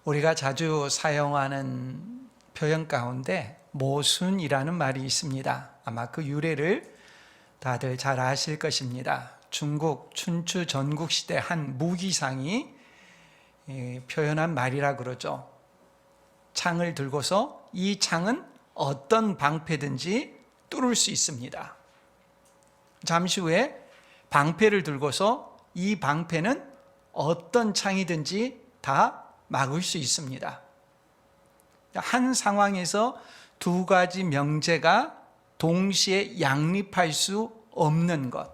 우리가 자주 사용하는 표현 가운데 모순이라는 말이 있습니다. 아마 그 유래를 다들 잘 아실 것입니다. 중국 춘추 전국시대 한 무기상이 표현한 말이라 그러죠. 창을 들고서 이 창은 어떤 방패든지 뚫을 수 있습니다. 잠시 후에 방패를 들고서 이 방패는 어떤 창이든지 다 막을 수 있습니다. 한 상황에서 두 가지 명제가 동시에 양립할 수 없는 것,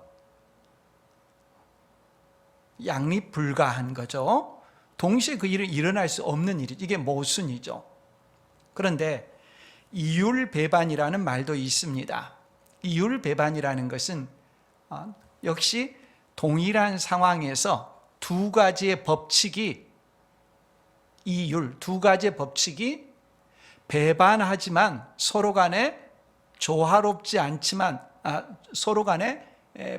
양립 불가한 거죠. 동시에 그 일이 일어날 수 없는 일이죠. 이게 모순이죠. 그런데 이율배반이라는 말도 있습니다. 이율배반이라는 것은 역시 동일한 상황에서 두 가지의 법칙이 두 가지의 법칙이 배반하지만 서로 간에 조화롭지 않지만 서로 간에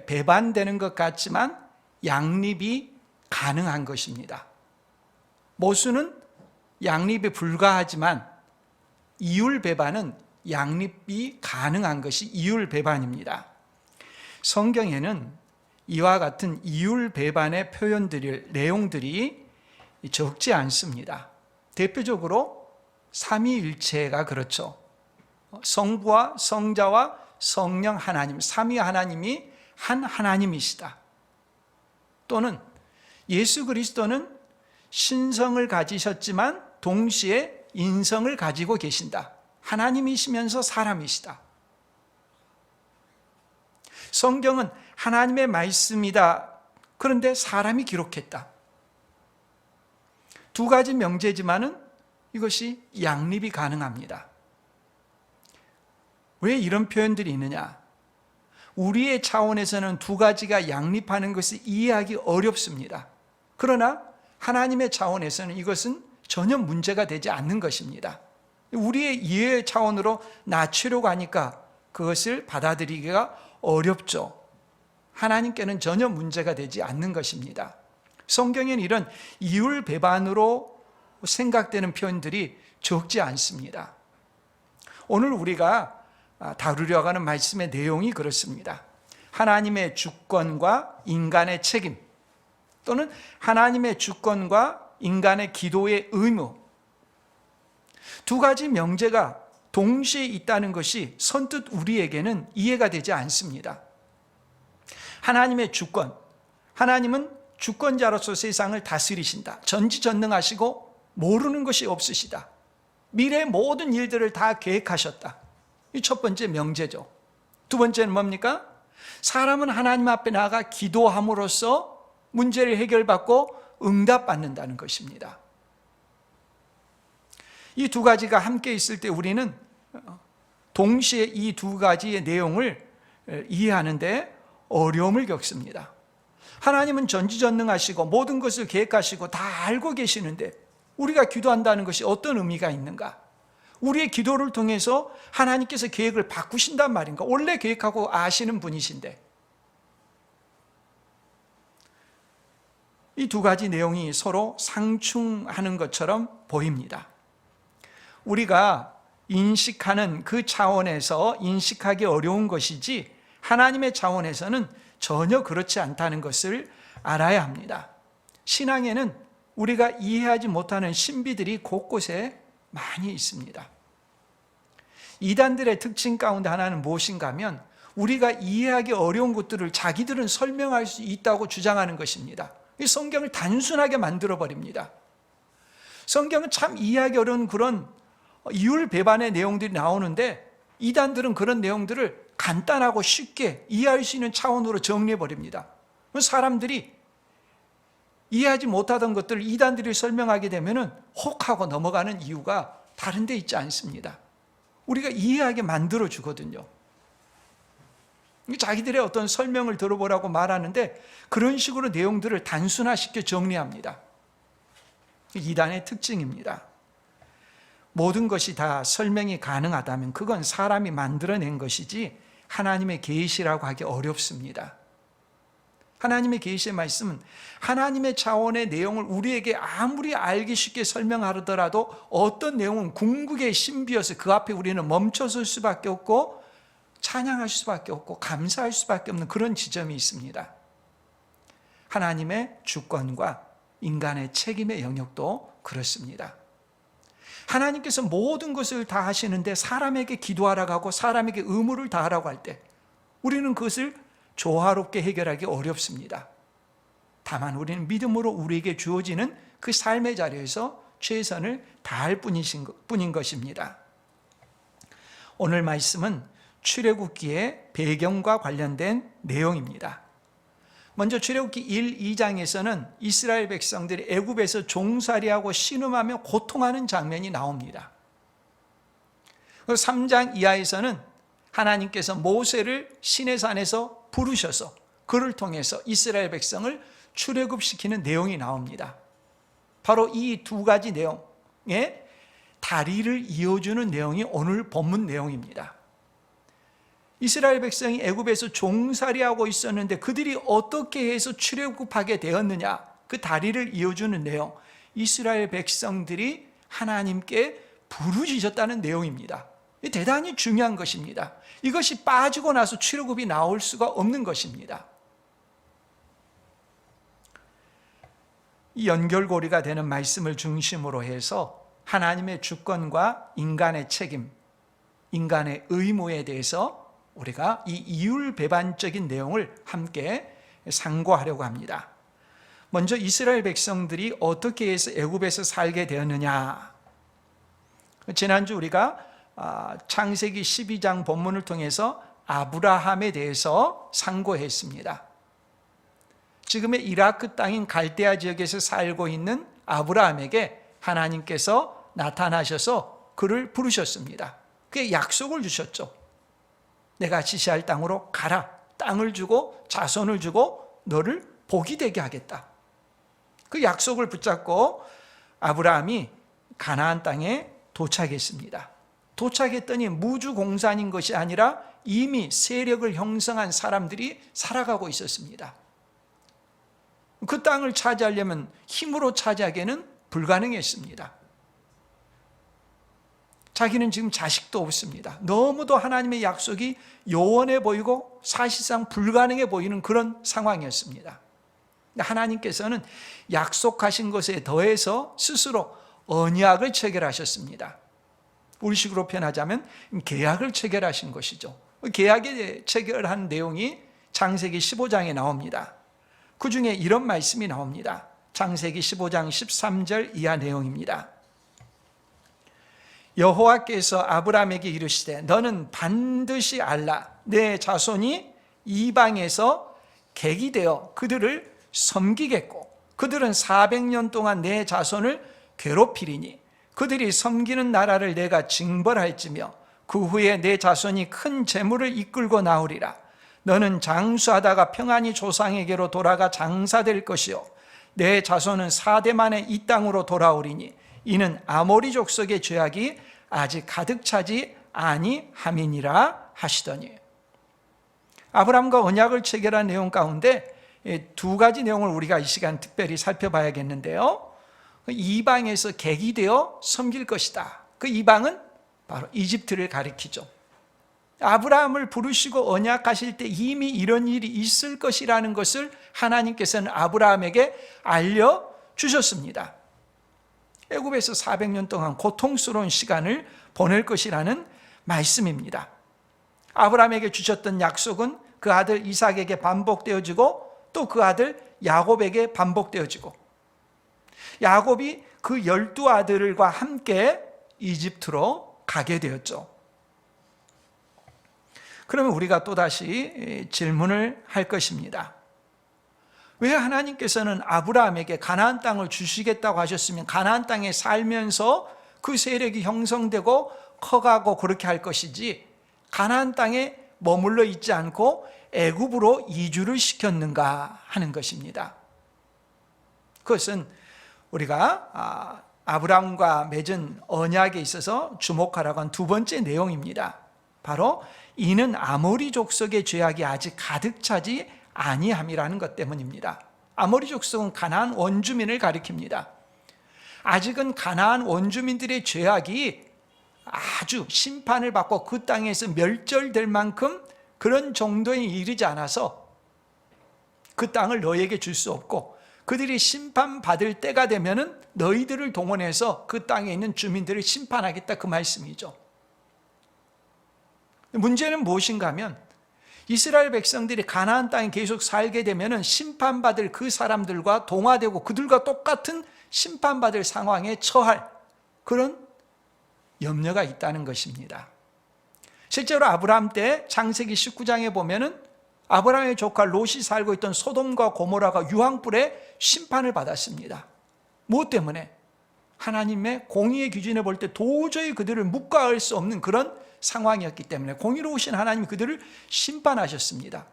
배반되는 것 같지만 양립이 가능한 것입니다. 모순은 양립이 불가하지만 이율배반은 양립이 가능한 것이 이율배반입니다. 성경에는 이와 같은 이율배반의 내용들이 적지 않습니다. 대표적으로 삼위일체가 그렇죠. 성부와 성자와 성령 하나님, 삼위 하나님이 한 하나님이시다. 또는 예수 그리스도는 신성을 가지셨지만 동시에 인성을 가지고 계신다. 하나님이시면서 사람이시다. 성경은 하나님의 말씀이다. 그런데 사람이 기록했다. 두 가지 명제지만은 이것이 양립이 가능합니다. 왜 이런 표현들이 있느냐? 우리의 차원에서는 두 가지가 양립하는 것을 이해하기 어렵습니다. 그러나 하나님의 차원에서는 이것은 전혀 문제가 되지 않는 것입니다. 우리의 이해 차원으로 낮추려고 하니까 그것을 받아들이기가 어렵죠. 하나님께는 전혀 문제가 되지 않는 것입니다. 성경에는 이런 이율배반으로 생각되는 표현들이 적지 않습니다. 오늘 우리가 다루려고 하는 말씀의 내용이 그렇습니다. 하나님의 주권과 인간의 책임, 또는 하나님의 주권과 인간의 기도의 의무, 두 가지 명제가 동시에 있다는 것이 선뜻 우리에게는 이해가 되지 않습니다. 하나님의 주권, 하나님은 주권자로서 세상을 다스리신다. 전지전능하시고 모르는 것이 없으시다. 미래의 모든 일들을 다 계획하셨다. 이 첫 번째 명제죠. 두 번째는 뭡니까? 사람은 하나님 앞에 나아가 기도함으로써 문제를 해결받고 응답받는다는 것입니다. 이 두 가지가 함께 있을 때 우리는 동시에 이 두 가지의 내용을 이해하는데 어려움을 겪습니다. 하나님은 전지전능하시고 모든 것을 계획하시고 다 알고 계시는데 우리가 기도한다는 것이 어떤 의미가 있는가? 우리의 기도를 통해서 하나님께서 계획을 바꾸신단 말인가? 원래 계획하고 아시는 분이신데 이 두 가지 내용이 서로 상충하는 것처럼 보입니다. 우리가 인식하는 그 차원에서 인식하기 어려운 것이지 하나님의 차원에서는 전혀 그렇지 않다는 것을 알아야 합니다. 신앙에는 우리가 이해하지 못하는 신비들이 곳곳에 많이 있습니다. 이단들의 특징 가운데 하나는 무엇인가 하면 우리가 이해하기 어려운 것들을 자기들은 설명할 수 있다고 주장하는 것입니다. 이 성경을 단순하게 만들어버립니다. 성경은 참 이해하기 어려운 그런 이율배반의 내용들이 나오는데 이단들은 그런 내용들을 간단하고 쉽게 이해할 수 있는 차원으로 정리해버립니다. 사람들이 이해하지 못하던 것들을 이단들이 설명하게 되면 혹하고 넘어가는 이유가 다른 데 있지 않습니다. 우리가 이해하게 만들어주거든요. 자기들의 어떤 설명을 들어보라고 말하는데 그런 식으로 내용들을 단순화시켜 정리합니다. 이단의 특징입니다. 모든 것이 다 설명이 가능하다면 그건 사람이 만들어낸 것이지 하나님의 계시라고 하기 어렵습니다. 하나님의 계시의 말씀은 하나님의 차원의 내용을 우리에게 아무리 알기 쉽게 설명하더라도 어떤 내용은 궁극의 신비여서 그 앞에 우리는 멈춰설 수밖에 없고 찬양할 수밖에 없고 감사할 수밖에 없는 그런 지점이 있습니다. 하나님의 주권과 인간의 책임의 영역도 그렇습니다. 하나님께서 모든 것을 다 하시는데 사람에게 기도하라고 하고 사람에게 의무를 다하라고 할 때 우리는 그것을 조화롭게 해결하기 어렵습니다. 다만 우리는 믿음으로 우리에게 주어지는 그 삶의 자리에서 최선을 다할 뿐인 것입니다. 오늘 말씀은 출애굽기의 배경과 관련된 내용입니다. 먼저 출애굽기 1, 2장에서는 이스라엘 백성들이 애굽에서 종살이하고 신음하며 고통하는 장면이 나옵니다. 3장 이하에서는 하나님께서 모세를 시내산에서 부르셔서 그를 통해서 이스라엘 백성을 출애굽시키는 내용이 나옵니다. 바로 이 두 가지 내용의 다리를 이어주는 내용이 오늘 본문 내용입니다. 이스라엘 백성이 애굽에서 종살이하고 있었는데 그들이 어떻게 해서 출애굽하게 되었느냐, 그 다리를 이어주는 내용, 이스라엘 백성들이 하나님께 부르짖었다는 내용입니다. 대단히 중요한 것입니다. 이것이 빠지고 나서 출애굽이 나올 수가 없는 것입니다. 이 연결고리가 되는 말씀을 중심으로 해서 하나님의 주권과 인간의 책임, 인간의 의무에 대해서 우리가 이 이율배반적인 내용을 함께 상고하려고 합니다. 먼저 이스라엘 백성들이 어떻게 해서 애굽에서 살게 되었느냐. 지난주 우리가 창세기 12장 본문을 통해서 아브라함에 대해서 상고했습니다. 지금의 이라크 땅인 갈대아 지역에서 살고 있는 아브라함에게 하나님께서 나타나셔서 그를 부르셨습니다. 그게 약속을 주셨죠. 내가 지시할 땅으로 가라. 땅을 주고 자손을 주고 너를 복이 되게 하겠다. 그 약속을 붙잡고 아브라함이 가나안 땅에 도착했습니다. 도착했더니 무주공산인 것이 아니라 이미 세력을 형성한 사람들이 살아가고 있었습니다. 그 땅을 차지하려면 힘으로 차지하기에는 불가능했습니다. 자기는 지금 자식도 없습니다. 너무도 하나님의 약속이 요원해 보이고 사실상 불가능해 보이는 그런 상황이었습니다. 하나님께서는 약속하신 것에 더해서 스스로 언약을 체결하셨습니다. 우리식으로 표현하자면 계약을 체결하신 것이죠. 계약에 체결한 내용이 창세기 15장에 나옵니다. 그 중에 이런 말씀이 나옵니다. 창세기 15장 13절 이하 내용입니다. 여호와께서 아브라함에게 이르시되 너는 반드시 알라. 내 자손이 이방에서 객이 되어 그들을 섬기겠고 그들은 400년 동안 내 자손을 괴롭히리니 그들이 섬기는 나라를 내가 징벌할지며 그 후에 내 자손이 큰 재물을 이끌고 나오리라. 너는 장수하다가 평안히 조상에게로 돌아가 장사될 것이요 내 자손은 4대 만에 이 땅으로 돌아오리니 이는 아모리 족속의 죄악이 아직 가득 차지 아니함이니라 하시더니, 아브라함과 언약을 체결한 내용 가운데 두 가지 내용을 우리가 이 시간 특별히 살펴봐야겠는데요. 이방에서 객이 되어 섬길 것이다. 그 이방은 바로 이집트를 가리키죠. 아브라함을 부르시고 언약하실 때 이미 이런 일이 있을 것이라는 것을 하나님께서는 아브라함에게 알려주셨습니다. 애굽에서 400년 동안 고통스러운 시간을 보낼 것이라는 말씀입니다. 아브라함에게 주셨던 약속은 그 아들 이삭에게 반복되어지고 또 그 아들 야곱에게 반복되어지고, 야곱이 그 12아들과 함께 이집트로 가게 되었죠. 그러면 우리가 또다시 질문을 할 것입니다. 왜 하나님께서는 아브라함에게 가나안 땅을 주시겠다고 하셨으면 가나안 땅에 살면서 그 세력이 형성되고 커가고 그렇게 할 것이지 가나안 땅에 머물러 있지 않고 애굽으로 이주를 시켰는가 하는 것입니다. 그것은 우리가 아브라함과 맺은 언약에 있어서 주목하라고 한 두 번째 내용입니다. 바로 이는 아모리 족속의 죄악이 아직 가득 차지 아니함이라는 것 때문입니다. 아모리 족속은 가나안 원주민을 가리킵니다. 아직은 가나안 원주민들의 죄악이 아주 심판을 받고 그 땅에서 멸절될 만큼 그런 정도에 이르지 않아서 그 땅을 너에게 줄 수 없고, 그들이 심판받을 때가 되면은 너희들을 동원해서 그 땅에 있는 주민들을 심판하겠다, 그 말씀이죠. 문제는 무엇인가 하면 이스라엘 백성들이 가나안 땅에 계속 살게 되면은 심판받을 그 사람들과 동화되고 그들과 똑같은 심판받을 상황에 처할 그런 염려가 있다는 것입니다. 실제로 아브라함 때 창세기 19장에 보면은 아브라함의 조카 롯이 살고 있던 소돔과 고모라가 유황불에 심판을 받았습니다. 무엇 때문에? 하나님의 공의의 기준에 볼 때 도저히 그들을 묵과할 수 없는 그런 상황이었기 때문에 공의로우신 하나님이 그들을 심판하셨습니다.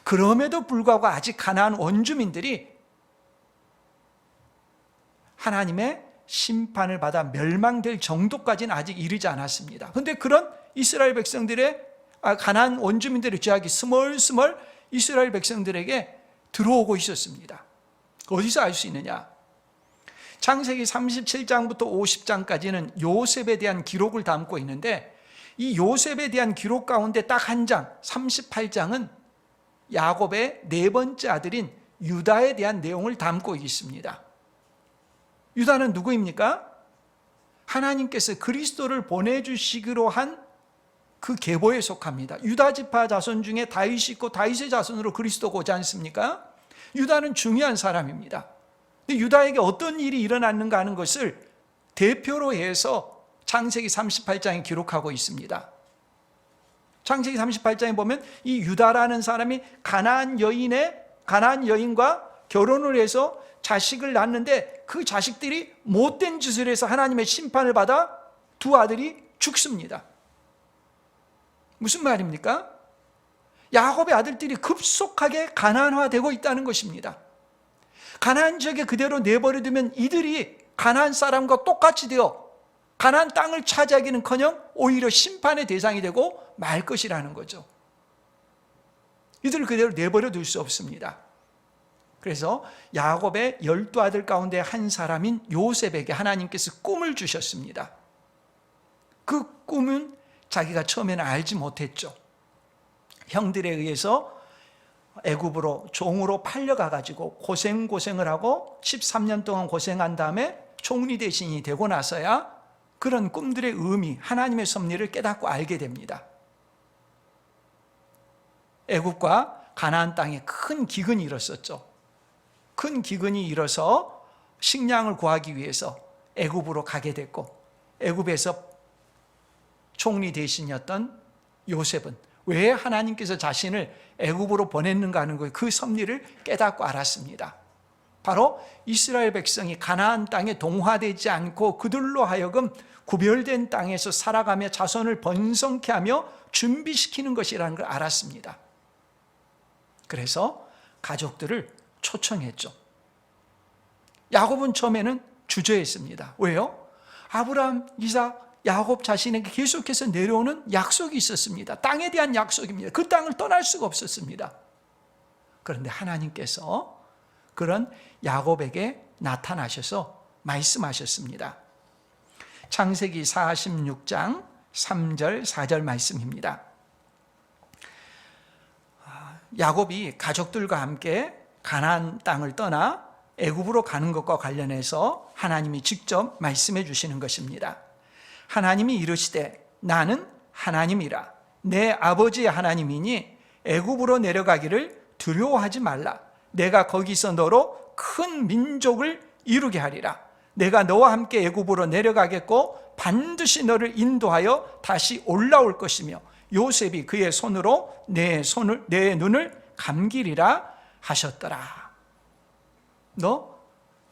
그럼에도 불구하고 아직 가나안 원주민들이 하나님의 심판을 받아 멸망될 정도까지는 아직 이르지 않았습니다. 그런데 그런 이스라엘 백성들의 가나안 원주민들의 죄악이 스멀스멀 이스라엘 백성들에게 들어오고 있었습니다. 어디서 알 수 있느냐? 창세기 37장부터 50장까지는 요셉에 대한 기록을 담고 있는데, 이 요셉에 대한 기록 가운데 딱 한 장, 38장은 야곱의 네 번째 아들인 유다에 대한 내용을 담고 있습니다. 유다는 누구입니까? 하나님께서 그리스도를 보내주시기로 한 그 계보에 속합니다. 유다 지파 자손 중에 다윗이 있고 다윗의 자손으로 그리스도가 오지 않습니까? 유다는 중요한 사람입니다. 근데 유다에게 어떤 일이 일어났는가 하는 것을 대표로 해서 창세기 38장에 기록하고 있습니다. 창세기 38장에 보면 이 유다라는 사람이 가나안 여인과 결혼을 해서 자식을 낳는데 그 자식들이 못된 짓을 해서 하나님의 심판을 받아 두 아들이 죽습니다. 무슨 말입니까? 야곱의 아들들이 급속하게 가나안화되고 있다는 것입니다. 가나안 지역에 그대로 내버려 두면 이들이 가나안 사람과 똑같이 되어 가나안 땅을 차지하기는커녕 오히려 심판의 대상이 되고 말 것이라는 거죠. 이들을 그대로 내버려 둘 수 없습니다. 그래서 야곱의 12아들 가운데 한 사람인 요셉에게 하나님께서 꿈을 주셨습니다. 그 꿈은 자기가 처음에는 알지 못했죠. 형들에 의해서 애굽으로 종으로 팔려가가지고 고생을 하고 13년 동안 고생한 다음에 총리 대신이 되고 나서야 그런 꿈들의 의미, 하나님의 섭리를 깨닫고 알게 됩니다. 애굽과 가나안 땅에 큰 기근이 일었었죠. 큰 기근이 일어서 식량을 구하기 위해서 애굽으로 가게 됐고, 애굽에서 총리 대신이었던 요셉은 왜 하나님께서 자신을 애굽으로 보냈는가 하는 그 섭리를 깨닫고 알았습니다. 바로 이스라엘 백성이 가나안 땅에 동화되지 않고 그들로 하여금 구별된 땅에서 살아가며 자손을 번성케 하며 준비시키는 것이라는 걸 알았습니다. 그래서 가족들을 초청했죠. 야곱은 처음에는 주저했습니다. 왜요? 아브라함, 이삭, 야곱 자신에게 계속해서 내려오는 약속이 있었습니다. 땅에 대한 약속입니다. 그 땅을 떠날 수가 없었습니다. 그런데 하나님께서 그런 야곱에게 나타나셔서 말씀하셨습니다. 창세기 46장 3절 4절 말씀입니다. 야곱이 가족들과 함께 가나안 땅을 떠나 애굽으로 가는 것과 관련해서 하나님이 직접 말씀해 주시는 것입니다. 하나님이 이르시되 나는 하나님이라 내 아버지의 하나님이니 애굽으로 내려가기를 두려워하지 말라. 내가 거기서 너로 큰 민족을 이루게 하리라. 내가 너와 함께 애굽으로 내려가겠고 반드시 너를 인도하여 다시 올라올 것이며 요셉이 그의 손으로 내 눈을 감기리라 하셨더라. 너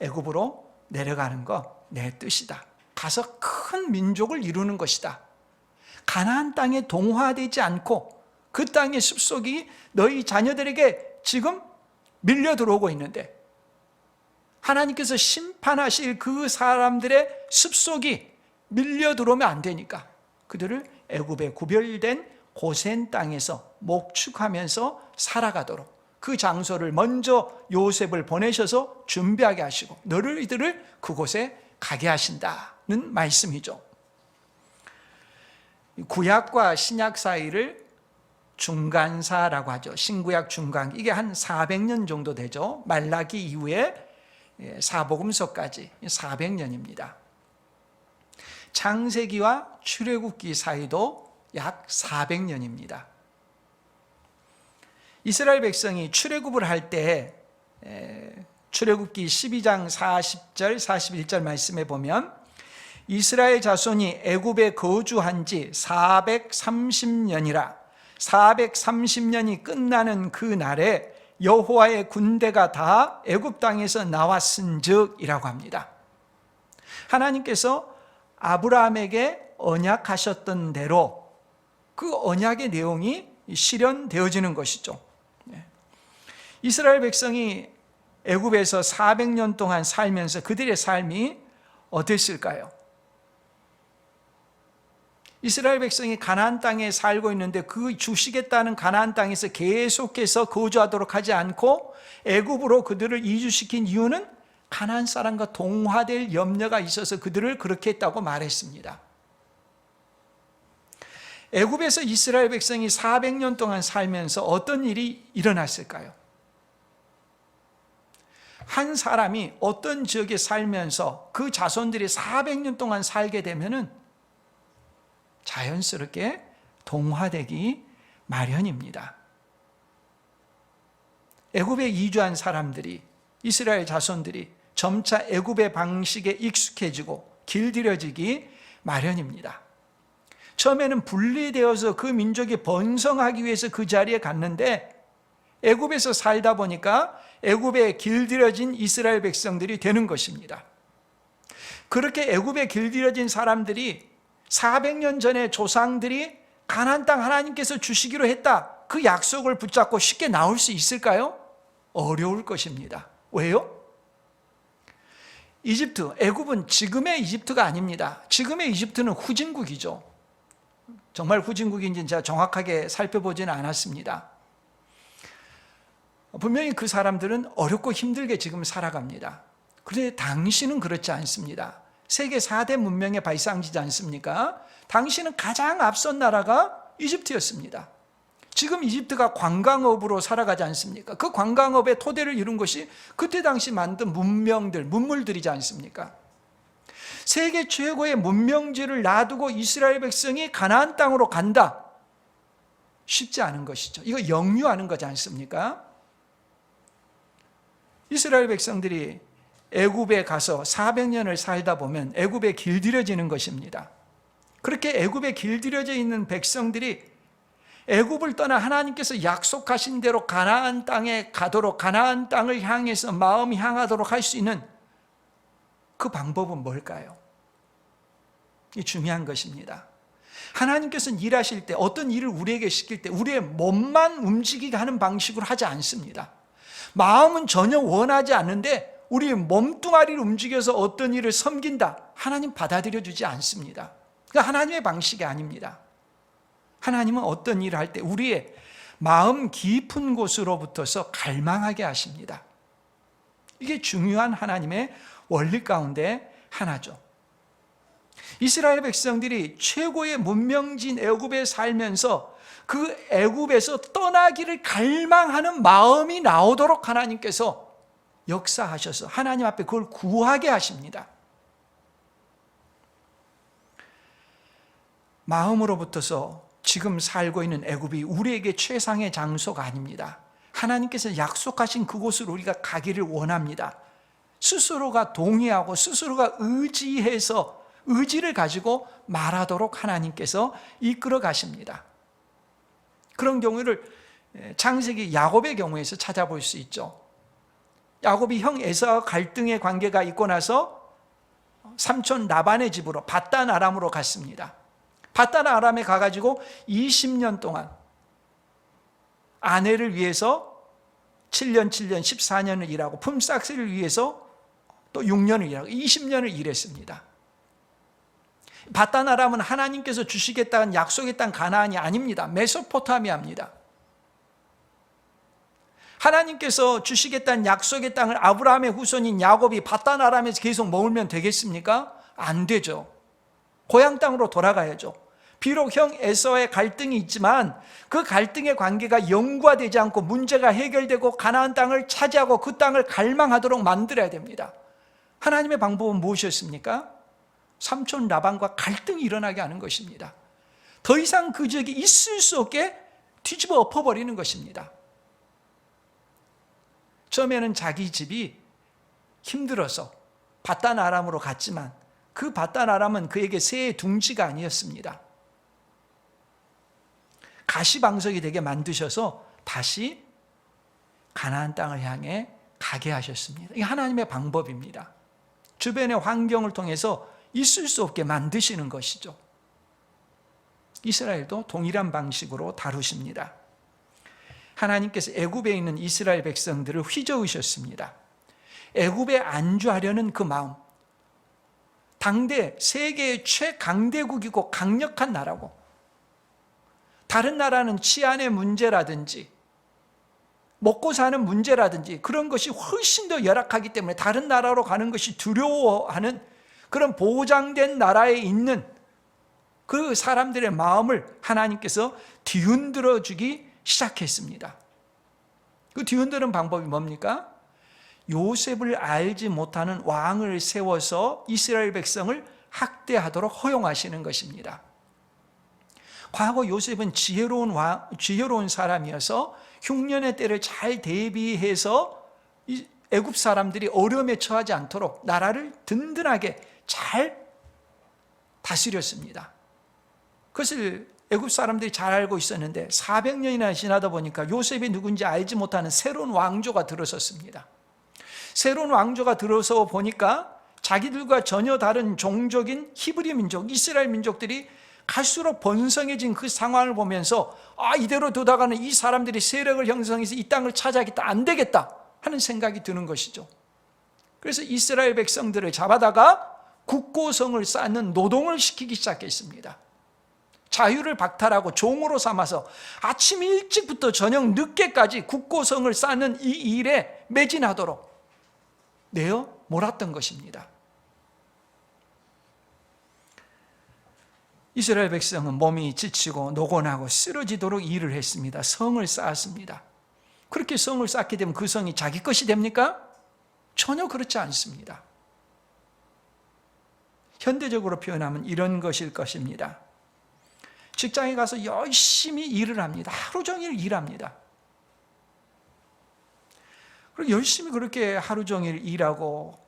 애굽으로 내려가는 거 내 뜻이다. 가서 큰 민족을 이루는 것이다. 가나안 땅에 동화되지 않고 그 땅의 습속이 너희 자녀들에게 지금 밀려 들어오고 있는데 하나님께서 심판하실 그 사람들의 습속이 밀려 들어오면 안 되니까 그들을 애굽에 구별된 고센 땅에서 목축하면서 살아가도록, 그 장소를 먼저 요셉을 보내셔서 준비하게 하시고 너희들을 그곳에 가게 하신다는 말씀이죠. 구약과 신약 사이를 중간사라고 하죠. 신구약 중간, 이게 한 400년 정도 되죠. 말라기 이후에 사복음서까지 400년입니다. 창세기와 출애굽기 사이도 약 400년입니다. 이스라엘 백성이 출애굽을 할 때 출애굽기 12장 40절 41절 말씀에 보면 이스라엘 자손이 애굽에 거주한 지 430년이라 430년이 끝나는 그 날에 여호와의 군대가 다 애굽 땅에서 나왔은즉이라고 합니다. 하나님께서 아브라함에게 언약하셨던 대로 그 언약의 내용이 실현되어지는 것이죠. 이스라엘 백성이 애굽에서 400년 동안 살면서 그들의 삶이 어땠을까요? 이스라엘 백성이 가나안 땅에 살고 있는데 그 주시겠다는 가나안 땅에서 계속해서 거주하도록 하지 않고 애굽으로 그들을 이주시킨 이유는 가나안 사람과 동화될 염려가 있어서 그들을 그렇게 했다고 말했습니다. 애굽에서 이스라엘 백성이 400년 동안 살면서 어떤 일이 일어났을까요? 한 사람이 어떤 지역에 살면서 그 자손들이 400년 동안 살게 되면은 자연스럽게 동화되기 마련입니다. 애굽에 이주한 사람들이, 이스라엘 자손들이 점차 애굽의 방식에 익숙해지고 길들여지기 마련입니다. 처음에는 분리되어서 그 민족이 번성하기 위해서 그 자리에 갔는데 애굽에서 살다 보니까 애굽에 길들여진 이스라엘 백성들이 되는 것입니다. 그렇게 애굽에 길들여진 사람들이 400년 전에 조상들이 가나안 땅 하나님께서 주시기로 했다, 그 약속을 붙잡고 쉽게 나올 수 있을까요? 어려울 것입니다. 왜요? 이집트, 애굽은 지금의 이집트가 아닙니다. 지금의 이집트는 후진국이죠. 정말 후진국인지는 제가 정확하게 살펴보지는 않았습니다. 분명히 그 사람들은 어렵고 힘들게 지금 살아갑니다. 그런데 당신은 그렇지 않습니다. 세계 4대 문명의 발상지지 않습니까? 당신은 가장 앞선 나라가 이집트였습니다. 지금 이집트가 관광업으로 살아가지 않습니까? 그 관광업의 토대를 이룬 것이 그때 당시 만든 문명들, 문물들이지 않습니까? 세계 최고의 문명지를 놔두고 이스라엘 백성이 가나안 땅으로 간다. 쉽지 않은 것이죠. 이거 역류하는 거지 않습니까? 이스라엘 백성들이 애굽에 가서 400년을 살다 보면 애굽에 길들여지는 것입니다. 그렇게 애굽에 길들여져 있는 백성들이 애굽을 떠나 하나님께서 약속하신 대로 가나안 땅에 가도록, 가나안 땅을 향해서 마음이 향하도록 할 수 있는 그 방법은 뭘까요? 이 중요한 것입니다. 하나님께서는 일하실 때, 어떤 일을 우리에게 시킬 때 우리의 몸만 움직이게 하는 방식으로 하지 않습니다. 마음은 전혀 원하지 않는데 우리 몸뚱아리를 움직여서 어떤 일을 섬긴다, 하나님 받아들여 주지 않습니다. 그러니까 하나님의 방식이 아닙니다. 하나님은 어떤 일을 할 때 우리의 마음 깊은 곳으로부터서 갈망하게 하십니다. 이게 중요한 하나님의 원리 가운데 하나죠. 이스라엘 백성들이 최고의 문명진 애굽에 살면서 그 애굽에서 떠나기를 갈망하는 마음이 나오도록 하나님께서 역사하셔서 하나님 앞에 그걸 구하게 하십니다. 마음으로부터서 지금 살고 있는 애굽이 우리에게 최상의 장소가 아닙니다. 하나님께서 약속하신 그곳으로 우리가 가기를 원합니다. 스스로가 동의하고 스스로가 의지해서 의지를 가지고 말하도록 하나님께서 이끌어 가십니다. 그런 경우를 창세기 야곱의 경우에서 찾아볼 수 있죠. 야곱이 형 에사와 갈등의 관계가 있고 나서 삼촌 라반의 집으로 밧단 아람으로 갔습니다. 밧단 아람에 가가지고 20년 동안 아내를 위해서 7년 14년을 일하고 품삯을 위해서 또 6년을 일하고 20년을 일했습니다. 밧단 아람은 하나님께서 주시겠다는 약속의 땅 가나안이 아닙니다. 메소포타미아입니다. 하나님께서 주시겠다는 약속의 땅을 아브라함의 후손인 야곱이 바단 아람에서 계속 머물면 되겠습니까? 안 되죠. 고향 땅으로 돌아가야죠. 비록 형 에서의 갈등이 있지만 그 갈등의 관계가 영구화되지 않고 문제가 해결되고 가나안 땅을 차지하고 그 땅을 갈망하도록 만들어야 됩니다. 하나님의 방법은 무엇이었습니까? 삼촌 라반과 갈등이 일어나게 하는 것입니다. 더 이상 그 지역에 있을 수 없게 뒤집어 엎어버리는 것입니다. 처음에는 자기 집이 힘들어서 바단 아람으로 갔지만 그 바단 아람은 그에게 새의 둥지가 아니었습니다. 가시방석이 되게 만드셔서 다시 가나안 땅을 향해 가게 하셨습니다. 이게 하나님의 방법입니다. 주변의 환경을 통해서 있을 수 없게 만드시는 것이죠. 이스라엘도 동일한 방식으로 다루십니다. 하나님께서 애굽에 있는 이스라엘 백성들을 휘저으셨습니다. 애굽에 안주하려는 그 마음, 당대 세계의 최강대국이고 강력한 나라고, 다른 나라는 치안의 문제라든지 먹고 사는 문제라든지 그런 것이 훨씬 더 열악하기 때문에 다른 나라로 가는 것이 두려워하는 그런 보장된 나라에 있는 그 사람들의 마음을 하나님께서 뒤흔들어 주기 시작했습니다. 그 뒤흔드는 방법이 뭡니까? 요셉을 알지 못하는 왕을 세워서 이스라엘 백성을 학대하도록 허용하시는 것입니다. 과거 요셉은 지혜로운 사람이어서 흉년의 때를 잘 대비해서 애굽 사람들이 어려움에 처하지 않도록 나라를 든든하게 잘 다스렸습니다. 그것을 애굽 사람들이 잘 알고 있었는데 400년이나 지나다 보니까 요셉이 누군지 알지 못하는 새로운 왕조가 들어섰습니다. 새로운 왕조가 들어서 보니까 자기들과 전혀 다른 종족인 히브리 민족, 이스라엘 민족들이 갈수록 번성해진 그 상황을 보면서 이대로 두다가는 이 사람들이 세력을 형성해서 이 땅을 차지하겠다, 안 되겠다 하는 생각이 드는 것이죠. 그래서 이스라엘 백성들을 잡아다가 국고성을 쌓는 노동을 시키기 시작했습니다. 자유를 박탈하고 종으로 삼아서 아침 일찍부터 저녁 늦게까지 국고성을 쌓는 이 일에 매진하도록 내어 몰았던 것입니다. 이스라엘 백성은 몸이 지치고 노곤하고 쓰러지도록 일을 했습니다. 성을 쌓았습니다. 그렇게 성을 쌓게 되면 그 성이 자기 것이 됩니까? 전혀 그렇지 않습니다. 현대적으로 표현하면 이런 것일 것입니다. 직장에 가서 열심히 일을 합니다. 하루 종일 일합니다. 그리고 열심히 그렇게 하루 종일 일하고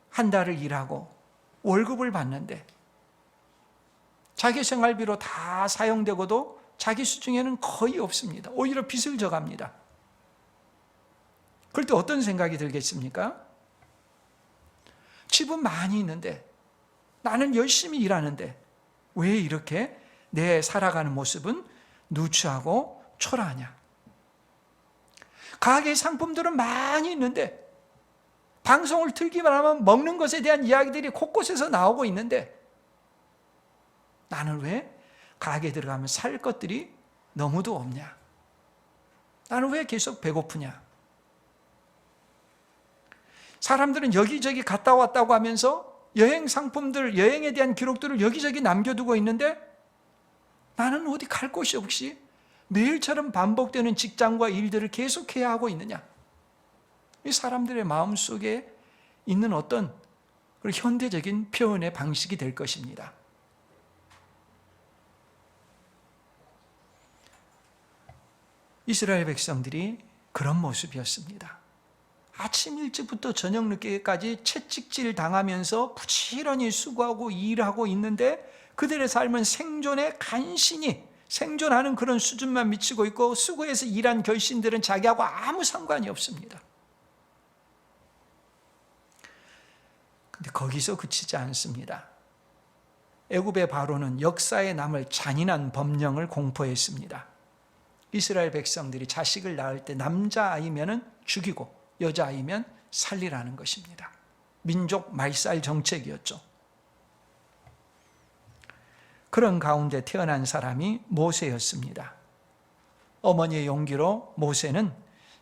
한 달을 일하고 월급을 받는데 자기 생활비로 다 사용되고도 자기 수중에는 거의 없습니다. 오히려 빚을 져갑니다. 그럴 때 어떤 생각이 들겠습니까? 집은 많이 있는데 나는 열심히 일하는데 왜 이렇게 내 살아가는 모습은 누추하고 초라하냐? 가게 상품들은 많이 있는데 방송을 틀기만 하면 먹는 것에 대한 이야기들이 곳곳에서 나오고 있는데 나는 왜 가게 들어가면 살 것들이 너무도 없냐? 나는 왜 계속 배고프냐? 사람들은 여기저기 갔다 왔다고 하면서 여행 상품들, 여행에 대한 기록들을 여기저기 남겨두고 있는데 나는 어디 갈 곳이 없이 매일처럼 반복되는 직장과 일들을 계속해야 하고 있느냐? 이 사람들의 마음속에 있는 어떤 그런 현대적인 표현의 방식이 될 것입니다. 이스라엘 백성들이 그런 모습이었습니다. 아침 일찍부터 저녁 늦게까지 채찍질 당하면서 부지런히 수고하고 일하고 있는데 그들의 삶은 생존에 간신히 생존하는 그런 수준만 미치고 있고 수고해서 일한 결신들은 자기하고 아무 상관이 없습니다. 근데 거기서 그치지 않습니다. 애굽의 바로는 역사에 남을 잔인한 법령을 공포했습니다. 이스라엘 백성들이 자식을 낳을 때 남자아이면 죽이고 여자아이면 살리라는 것입니다. 민족 말살 정책이었죠. 그런 가운데 태어난 사람이 모세였습니다. 어머니의 용기로 모세는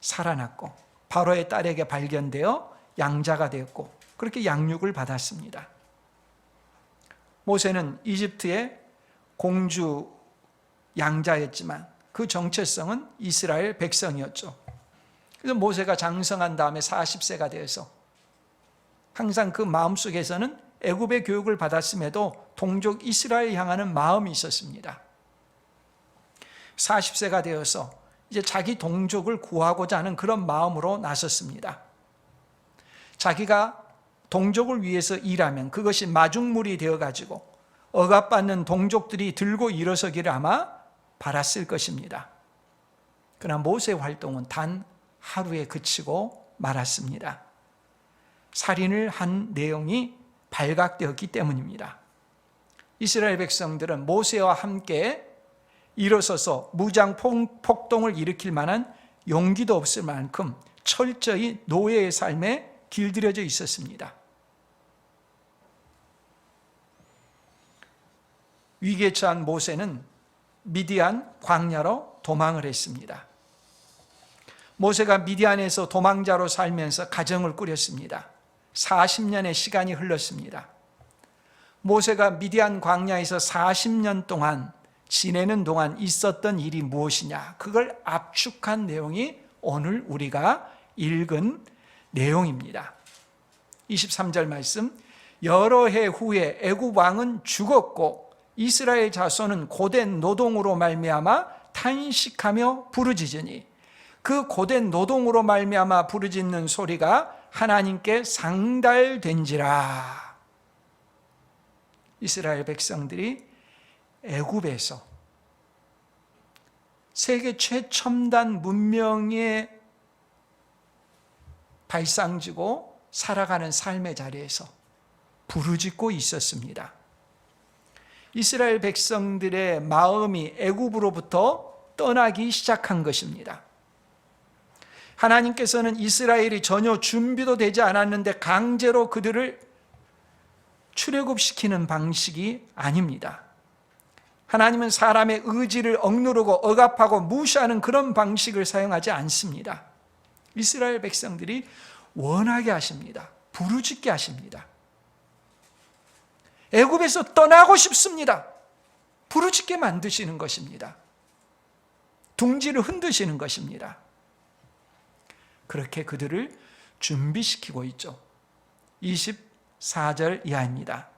살아났고 바로의 딸에게 발견되어 양자가 되었고 그렇게 양육을 받았습니다. 모세는 이집트의 공주 양자였지만 그 정체성은 이스라엘 백성이었죠. 그래서 모세가 장성한 다음에 40세가 되어서 항상 그 마음속에서는 애굽의 교육을 받았음에도 동족 이스라엘 향하는 마음이 있었습니다. 40세가 되어서 이제 자기 동족을 구하고자 하는 그런 마음으로 나섰습니다. 자기가 동족을 위해서 일하면 그것이 마중물이 되어가지고 억압받는 동족들이 들고 일어서기를 아마 바랐을 것입니다. 그러나 모세의 활동은 단 하루에 그치고 말았습니다. 살인을 한 내용이 발각되었기 때문입니다. 이스라엘 백성들은 모세와 함께 일어서서 무장 폭동을 일으킬 만한 용기도 없을 만큼 철저히 노예의 삶에 길들여져 있었습니다. 위기에 처한 모세는 미디안 광야로 도망을 했습니다. 모세가 미디안에서 도망자로 살면서 가정을 꾸렸습니다. 40년의 시간이 흘렀습니다. 모세가 미디안 광야에서 40년 동안 지내는 동안 있었던 일이 무엇이냐, 그걸 압축한 내용이 오늘 우리가 읽은 내용입니다. 23절 말씀, 여러 해 후에 애굽 왕은 죽었고 이스라엘 자손은 고된 노동으로 말미암아 탄식하며 부르짖으니 그 고된 노동으로 말미암아 부르짖는 소리가 하나님께 상달된지라. 이스라엘 백성들이 애굽에서 세계 최첨단 문명의 발상지고 살아가는 삶의 자리에서 부르짖고 있었습니다. 이스라엘 백성들의 마음이 애굽으로부터 떠나기 시작한 것입니다. 하나님께서는 이스라엘이 전혀 준비도 되지 않았는데 강제로 그들을 출애굽시키는 방식이 아닙니다. 하나님은 사람의 의지를 억누르고 억압하고 무시하는 그런 방식을 사용하지 않습니다. 이스라엘 백성들이 원하게 하십니다. 부르짖게 하십니다. 애굽에서 떠나고 싶습니다. 부르짖게 만드시는 것입니다. 둥지를 흔드시는 것입니다. 그렇게 그들을 준비시키고 있죠. 24절 이하입니다.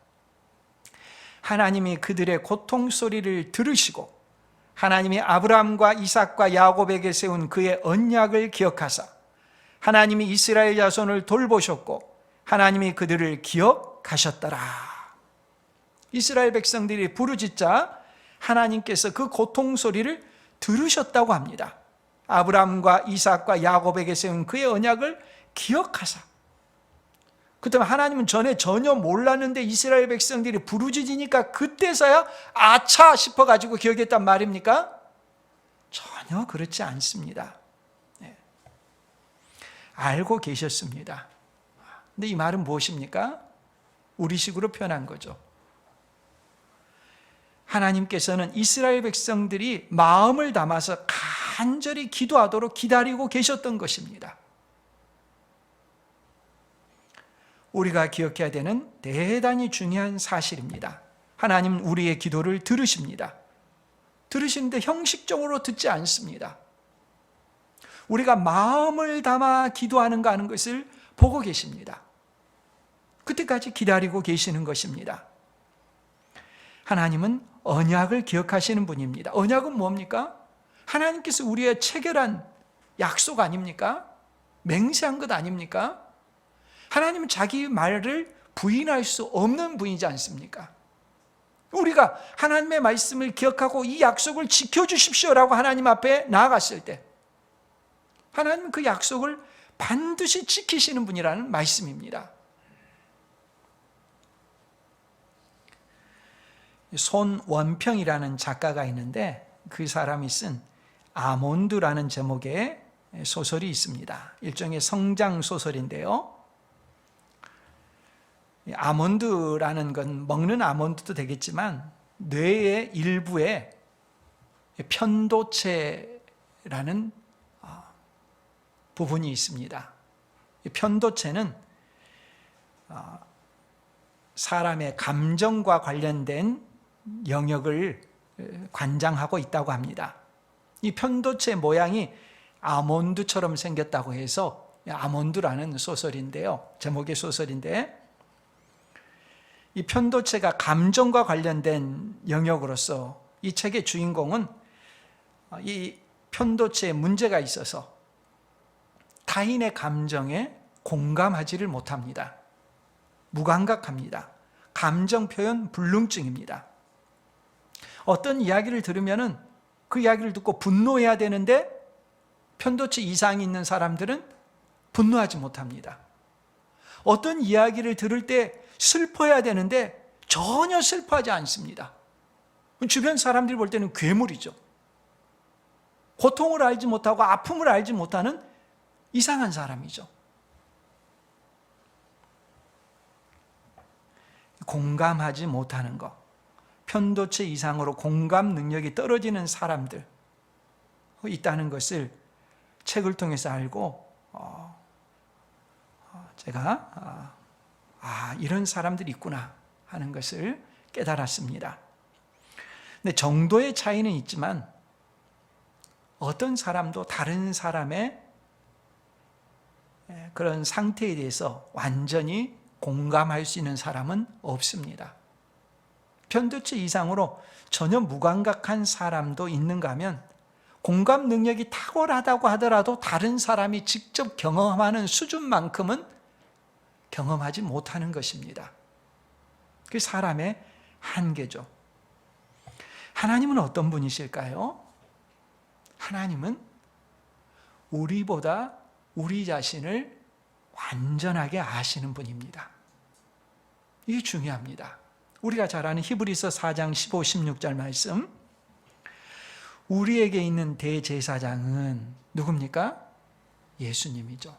하나님이 그들의 고통 소리를 들으시고 하나님이 아브라함과 이삭과 야곱에게 세운 그의 언약을 기억하사 하나님이 이스라엘 자손을 돌보셨고 하나님이 그들을 기억하셨더라. 이스라엘 백성들이 부르짖자 하나님께서 그 고통 소리를 들으셨다고 합니다. 아브라함과 이삭과 야곱에게 세운 그의 언약을 기억하사. 그때면 하나님은 전혀 몰랐는데 이스라엘 백성들이 부르짖으니까 그때서야 아차 싶어가지고 기억했단 말입니까? 전혀 그렇지 않습니다. 네. 알고 계셨습니다. 근데 이 말은 무엇입니까? 우리식으로 표현한 거죠. 하나님께서는 이스라엘 백성들이 마음을 담아서 간절히 기도하도록 기다리고 계셨던 것입니다. 우리가 기억해야 되는 대단히 중요한 사실입니다. 하나님은 우리의 기도를 들으십니다. 들으시는데 형식적으로 듣지 않습니다. 우리가 마음을 담아 기도하는가 하는 것을 보고 계십니다. 그때까지 기다리고 계시는 것입니다. 하나님은 언약을 기억하시는 분입니다. 언약은 뭡니까? 하나님께서 우리의 체결한 약속 아닙니까? 맹세한 것 아닙니까? 하나님은 자기 말을 부인할 수 없는 분이지 않습니까? 우리가 하나님의 말씀을 기억하고 이 약속을 지켜주십시오라고 하나님 앞에 나아갔을 때 하나님은 그 약속을 반드시 지키시는 분이라는 말씀입니다. 손원평이라는 작가가 있는데 그 사람이 쓴 아몬드라는 제목의 소설이 있습니다. 일종의 성장 소설인데요. 아몬드라는 건 먹는 아몬드도 되겠지만 뇌의 일부에 편도체를 편도체라는 부분이 있습니다. 이 편도체는 사람의 감정과 관련된 영역을 관장하고 있다고 합니다. 이 편도체 모양이 아몬드처럼 생겼다고 해서 아몬드라는 소설인데요. 제목의 소설인데 이 편도체가 감정과 관련된 영역으로서 이 책의 주인공은 이 편도체에 문제가 있어서 타인의 감정에 공감하지를 못합니다. 무감각합니다. 감정 표현 불능증입니다. 어떤 이야기를 들으면은 그 이야기를 듣고 분노해야 되는데 편도체 이상이 있는 사람들은 분노하지 못합니다. 어떤 이야기를 들을 때 슬퍼해야 되는데 전혀 슬퍼하지 않습니다. 주변 사람들이 볼 때는 괴물이죠. 고통을 알지 못하고 아픔을 알지 못하는 이상한 사람이죠. 공감하지 못하는 것, 편도체 이상으로 공감 능력이 떨어지는 사람들 있다는 것을 책을 통해서 알고 제가 이런 사람들이 있구나 하는 것을 깨달았습니다. 근데 정도의 차이는 있지만 어떤 사람도 다른 사람의 그런 상태에 대해서 완전히 공감할 수 있는 사람은 없습니다. 편도체 이상으로 전혀 무감각한 사람도 있는가 하면 공감 능력이 탁월하다고 하더라도 다른 사람이 직접 경험하는 수준만큼은 경험하지 못하는 것입니다. 그게 사람의 한계죠. 하나님은 어떤 분이실까요? 하나님은 우리보다 우리 자신을 완전하게 아시는 분입니다. 이게 중요합니다. 우리가 잘 아는 히브리서 4장 15, 16절 말씀, 우리에게 있는 대제사장은 누굽니까? 예수님이죠.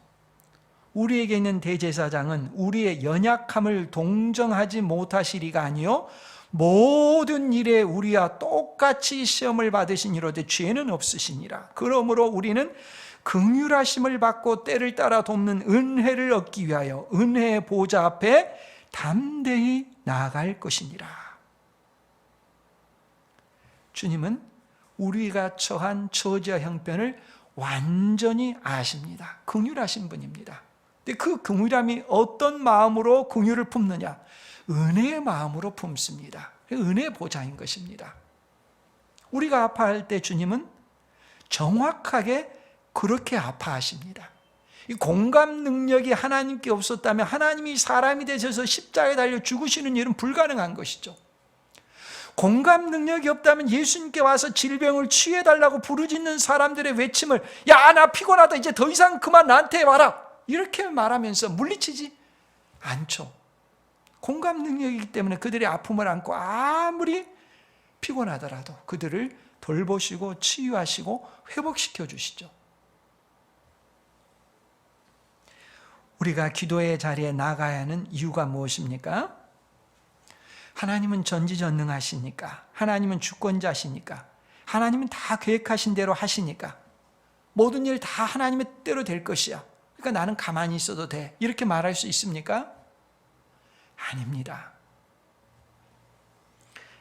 우리에게 있는 대제사장은 우리의 연약함을 동정하지 못하시리가 아니요 모든 일에 우리와 똑같이 시험을 받으신 이로되 죄는 없으시니라. 그러므로 우리는 긍휼하심을 받고 때를 따라 돕는 은혜를 얻기 위하여 은혜의 보좌 앞에 담대히 나아갈 것이니라. 주님은 우리가 처한 처지와 형편을 완전히 아십니다. 긍휼하신 분입니다. 근데 그 긍휼함이 어떤 마음으로 긍휼을 품느냐? 은혜의 마음으로 품습니다. 은혜의 보좌인 것입니다. 우리가 아파할 때 주님은 정확하게 그렇게 아파하십니다. 이 공감 능력이 하나님께 없었다면 하나님이 사람이 되셔서 십자가에 달려 죽으시는 일은 불가능한 것이죠. 공감 능력이 없다면 예수님께 와서 질병을 치유해달라고 부르짖는 사람들의 외침을 야, 나 피곤하다, 이제 더 이상 그만 나한테 와라, 이렇게 말하면서 물리치지 않죠. 공감 능력이기 때문에 그들의 아픔을 안고 아무리 피곤하더라도 그들을 돌보시고 치유하시고 회복시켜 주시죠. 우리가 기도의 자리에 나가야 하는 이유가 무엇입니까? 하나님은 전지전능하시니까, 하나님은 주권자시니까, 하나님은 다 계획하신 대로 하시니까, 모든 일 다 하나님의 뜻대로 될 것이야, 그러니까 나는 가만히 있어도 돼, 이렇게 말할 수 있습니까? 아닙니다.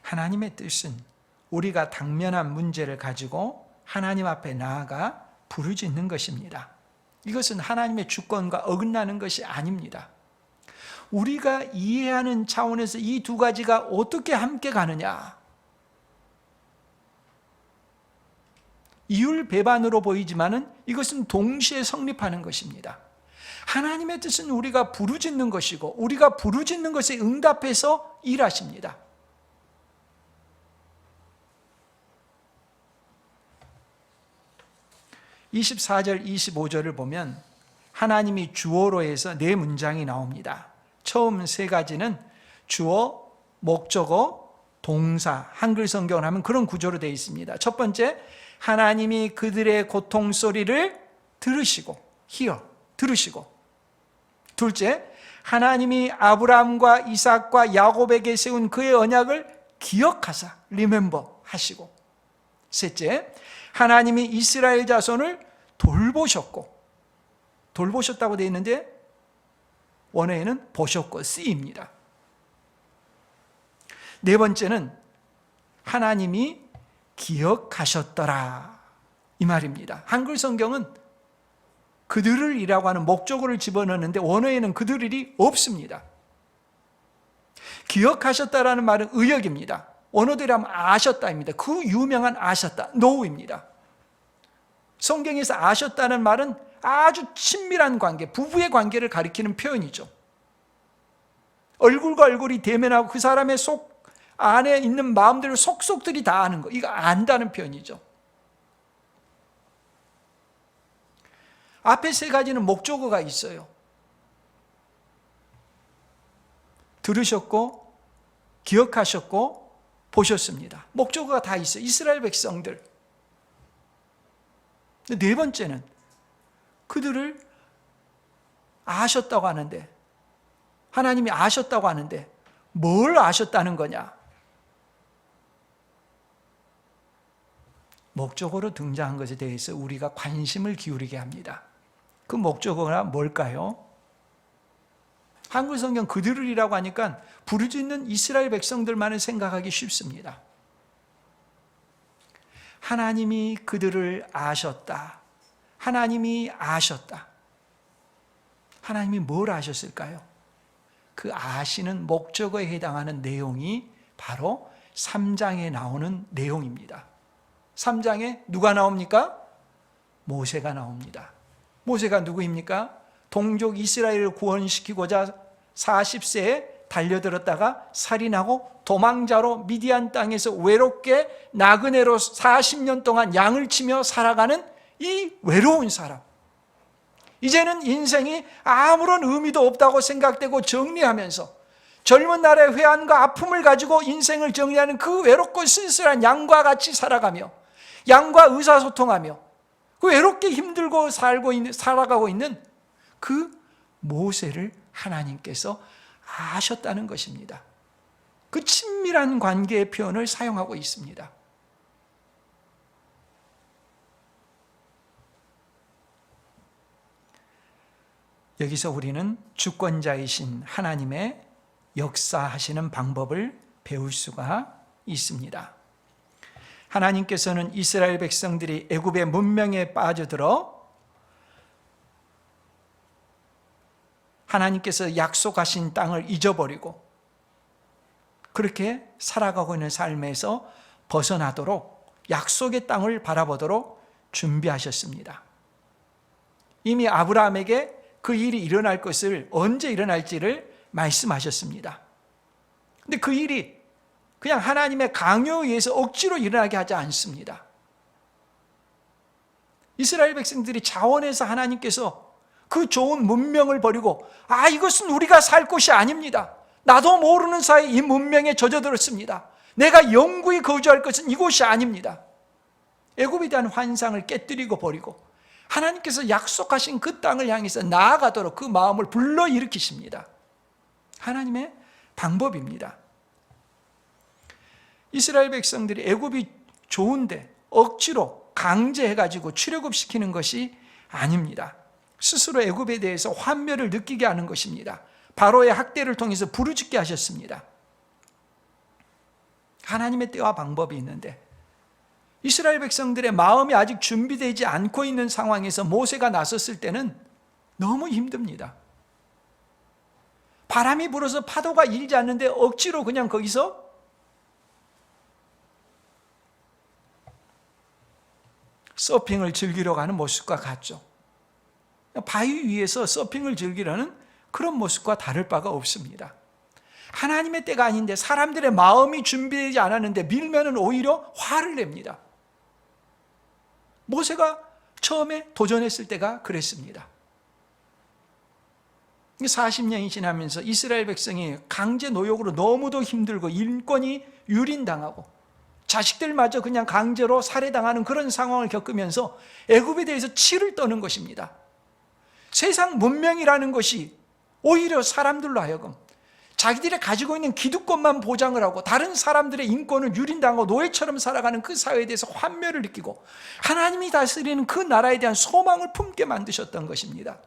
하나님의 뜻은 우리가 당면한 문제를 가지고 하나님 앞에 나아가 부르짖는 것입니다. 이것은 하나님의 주권과 어긋나는 것이 아닙니다. 우리가 이해하는 차원에서 이 두 가지가 어떻게 함께 가느냐? 이율배반으로 보이지만은 이것은 동시에 성립하는 것입니다. 하나님의 뜻은 우리가 부르짖는 것이고 우리가 부르짖는 것에 응답해서 일하십니다. (24절) (25절을) 보면 하나님이 주어로 해서 네 문장이 나옵니다. 처음 세 가지는 주어, 목적어, 동사, 한글 성경을 하면 그런 구조로 되어 있습니다. 첫 번째, 하나님이 그들의 고통 소리를 들으시고, hear, 들으시고. 둘째, 하나님이 아브라함과 이삭과 야곱에게 세운 그의 언약을 기억하사, remember 하시고. 셋째, 하나님이 이스라엘 자손을 돌보셨다고 되어 있는데 원어에는 보셨고 씨입니다. 네 번째는 하나님이 기억하셨더라 이 말입니다. 한글 성경은 그들을 이라고 하는 목적어를 집어넣는데 원어에는 그들이 없습니다. 기억하셨다라는 말은 의역입니다. 원어대로 하면 아셨다입니다. 그 유명한 아셨다, know입니다. 성경에서 아셨다는 말은 아주 친밀한 관계, 부부의 관계를 가리키는 표현이죠. 얼굴과 얼굴이 대면하고 그 사람의 속 안에 있는 마음들을 속속들이 다 아는 거, 이거 안다는 표현이죠. 앞에 세 가지는 목적어가 있어요. 들으셨고, 기억하셨고, 보셨습니다. 목적어가 다 있어요. 이스라엘 백성들. 네 번째는 그들을 아셨다고 하는데, 하나님이 아셨다고 하는데 뭘 아셨다는 거냐? 목적어로 등장한 것에 대해서 우리가 관심을 기울이게 합니다. 그 목적어가 뭘까요? 한글 성경 그들이라고 하니까 부르짖는 이스라엘 백성들만을 생각하기 쉽습니다. 하나님이 그들을 아셨다. 하나님이 아셨다. 하나님이 뭘 아셨을까요? 그 아시는 목적어에 해당하는 내용이 바로 3장에 나오는 내용입니다. 3장에 누가 나옵니까? 모세가 나옵니다. 모세가 누구입니까? 동족 이스라엘을 구원시키고자 40세에 달려들었다가 살인하고 도망자로 미디안 땅에서 외롭게 나그네로 40년 동안 양을 치며 살아가는 이 외로운 사람. 이제는 인생이 아무런 의미도 없다고 생각되고 정리하면서 젊은 날의 회한과 아픔을 가지고 인생을 정리하는 그 외롭고 쓸쓸한 양과 같이 살아가며 양과 의사소통하며 그 외롭게 힘들고 살아가고 있는 그 모세를 하나님께서 아셨다는 것입니다. 그 친밀한 관계의 표현을 사용하고 있습니다. 여기서 우리는 주권자이신 하나님의 역사하시는 방법을 배울 수가 있습니다. 하나님께서는 이스라엘 백성들이 애굽의 문명에 빠져들어 하나님께서 약속하신 땅을 잊어버리고 그렇게 살아가고 있는 삶에서 벗어나도록 약속의 땅을 바라보도록 준비하셨습니다. 이미 아브라함에게 그 일이 일어날 것을 언제 일어날지를 말씀하셨습니다. 근데 그 일이 그냥 하나님의 강요에 의해서 억지로 일어나게 하지 않습니다. 이스라엘 백성들이 자원해서 하나님께서 그 좋은 문명을 버리고 이것은 우리가 살 곳이 아닙니다. 나도 모르는 사이 이 문명에 젖어들었습니다. 내가 영구히 거주할 것은 이곳이 아닙니다. 애굽에 대한 환상을 깨뜨리고 버리고 하나님께서 약속하신 그 땅을 향해서 나아가도록 그 마음을 불러일으키십니다. 하나님의 방법입니다. 이스라엘 백성들이 애굽이 좋은데 억지로 강제해가지고 출애굽시키는 것이 아닙니다. 스스로 애굽에 대해서 환멸을 느끼게 하는 것입니다. 바로의 학대를 통해서 부르짖게 하셨습니다. 하나님의 때와 방법이 있는데 이스라엘 백성들의 마음이 아직 준비되지 않고 있는 상황에서 모세가 나섰을 때는 너무 힘듭니다. 바람이 불어서 파도가 일지 않는데 억지로 그냥 거기서 서핑을 즐기러 가는 모습과 같죠. 바위 위에서 서핑을 즐기려는 그런 모습과 다를 바가 없습니다. 하나님의 때가 아닌데 사람들의 마음이 준비되지 않았는데 밀면은 오히려 화를 냅니다. 모세가 처음에 도전했을 때가 그랬습니다. 40년이 지나면서 이스라엘 백성이 강제 노역으로 너무도 힘들고 인권이 유린당하고 자식들마저 그냥 강제로 살해당하는 그런 상황을 겪으면서 애굽에 대해서 치를 떠는 것입니다. 세상 문명이라는 것이 오히려 사람들로 하여금 자기들이 가지고 있는 기득권만 보장을 하고 다른 사람들의 인권을 유린당하고 노예처럼 살아가는 그 사회에 대해서 환멸을 느끼고 하나님이 다스리는 그 나라에 대한 소망을 품게 만드셨던 것입니다.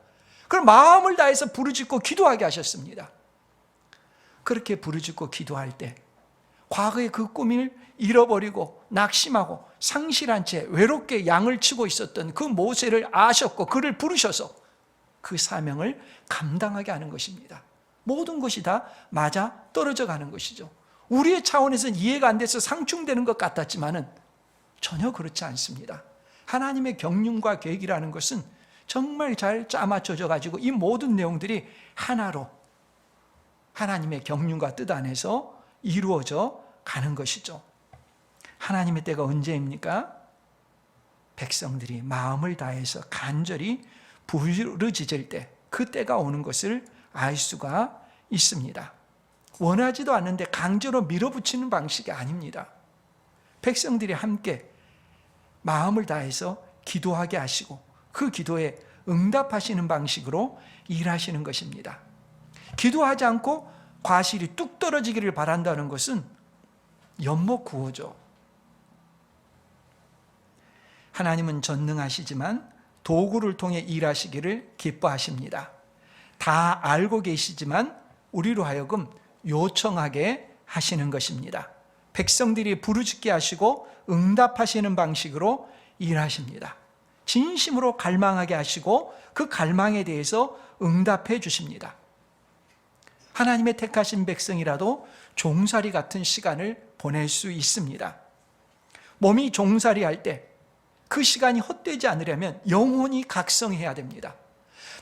그럼 마음을 다해서 부르짖고 기도하게 하셨습니다. 그렇게 부르짖고 기도할 때 과거의 그 꿈을 잃어버리고 낙심하고 상실한 채 외롭게 양을 치고 있었던 그 모세를 아셨고 그를 부르셔서 그 사명을 감당하게 하는 것입니다. 모든 것이 다 맞아 떨어져 가는 것이죠. 우리의 차원에서는 이해가 안 돼서 상충되는 것 같았지만은 전혀 그렇지 않습니다. 하나님의 경륜과 계획이라는 것은 정말 잘 짜맞춰져 가지고 이 모든 내용들이 하나로 하나님의 경륜과 뜻 안에서 이루어져 가는 것이죠. 하나님의 때가 언제입니까? 백성들이 마음을 다해서 간절히 부르짖을 때 그 때가 오는 것을 알 수가 있습니다. 원하지도 않는데 강제로 밀어붙이는 방식이 아닙니다. 백성들이 함께 마음을 다해서 기도하게 하시고 그 기도에 응답하시는 방식으로 일하시는 것입니다. 기도하지 않고 과실이 뚝 떨어지기를 바란다는 것은 연못구호죠. 하나님은 전능하시지만 도구를 통해 일하시기를 기뻐하십니다. 다 알고 계시지만 우리로 하여금 요청하게 하시는 것입니다. 백성들이 부르짖게 하시고 응답하시는 방식으로 일하십니다. 진심으로 갈망하게 하시고 그 갈망에 대해서 응답해 주십니다. 하나님의 택하신 백성이라도 종살이 같은 시간을 보낼 수 있습니다. 몸이 종살이 할 때 그 시간이 헛되지 않으려면 영혼이 각성해야 됩니다.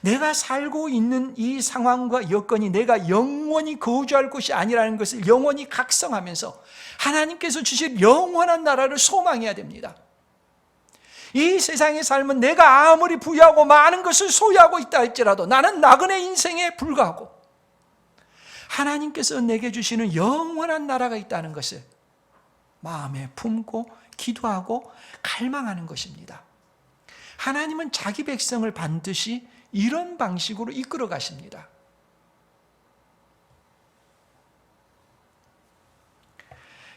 내가 살고 있는 이 상황과 여건이 내가 영원히 거주할 곳이 아니라는 것을 영원히 각성하면서 하나님께서 주실 영원한 나라를 소망해야 됩니다. 이 세상의 삶은 내가 아무리 부유하고 많은 것을 소유하고 있다 할지라도 나는 나그네 인생에 불과하고 하나님께서 내게 주시는 영원한 나라가 있다는 것을 마음에 품고 기도하고 갈망하는 것입니다. 하나님은 자기 백성을 반드시 이런 방식으로 이끌어 가십니다.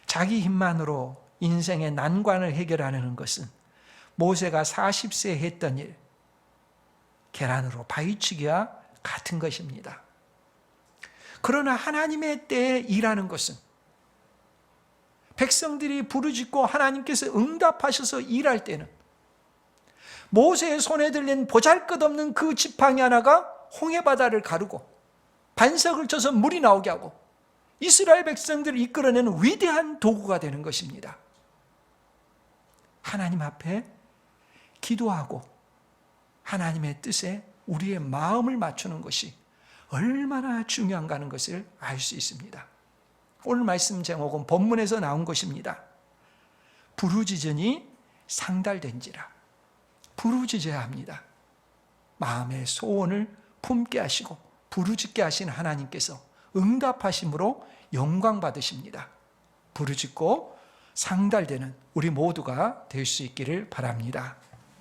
자기 힘만으로 인생의 난관을 해결하는 것은 모세가 40세에 했던 일, 계란으로 바위치기와 같은 것입니다. 그러나 하나님의 때에 일하는 것은 백성들이 부르짖고 하나님께서 응답하셔서 일할 때는 모세의 손에 들린 보잘것없는 그 지팡이 하나가 홍해바다를 가르고 반석을 쳐서 물이 나오게 하고 이스라엘 백성들을 이끌어내는 위대한 도구가 되는 것입니다. 하나님 앞에 기도하고 하나님의 뜻에 우리의 마음을 맞추는 것이 얼마나 중요한가 하는 것을 알 수 있습니다. 오늘 말씀 제목은 본문에서 나온 것입니다. 부르짖으니 상달된지라. 부르짖어야 합니다. 마음의 소원을 품게 하시고 부르짖게 하시는 하나님께서 응답하심으로 영광 받으십니다. 부르짖고 상달되는 우리 모두가 될 수 있기를 바랍니다.